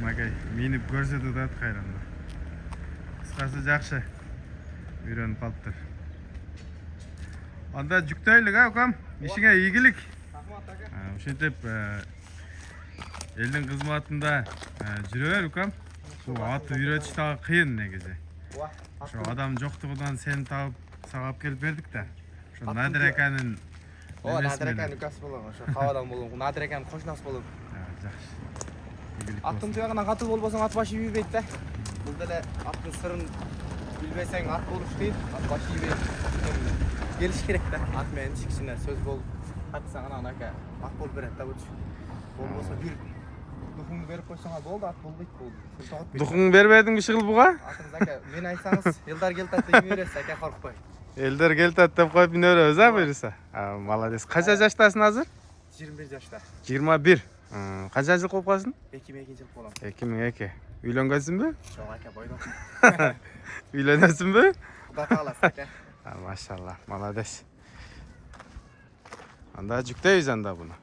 Magay minib ko'rsatib turadi qayranda. Qisqasi yaxshi. Uyrenip kalıptır. Anda жүктөйлүк ukam. İşine iyilik. Rahmat aka. Ошентип элдин кызматында жүрөр ukam. Бул атты үйрөтүш дагы кыйын негизи. Ошо адам жоктугунан сени таап сага алып келип бердик да. Ошо Надир аканын Надир аканын укасы болгон. Ошо кабадан болгон. Надир аканын кошунасы болгон. Жакшы. Аттын туягынан катуу болбосоң ат башы ийбейт да. Бул деле аттын сырын билбесең ат болуш дейт. Ат башы ийбейт. Келиш керек да. Ат менен кичине сөз болуп катсаң анан ака ат болуп берет да бучу. Болбосо бир духуңду берип койсоң болду, ат болбойт болду. Духуңду бербедиңби ушул буга? Атыңыз ака, мен айтсаңыз, Элдар келтат деп бересиз ака, коркпой. Элдар келтат деп коюп міне беребиз буюрса. Молодец. Канча жаштасың азыр? 21 жашта. 21. Канча жыл болуп каласың? 2002 болом. 2002. Үйлөнгөнсүңбү? Жок ака, бойдок. Үйлөнөсүңбү? Кудай кааласа ака. Машалла, молодец. Анда жүктөйбүз анда буну.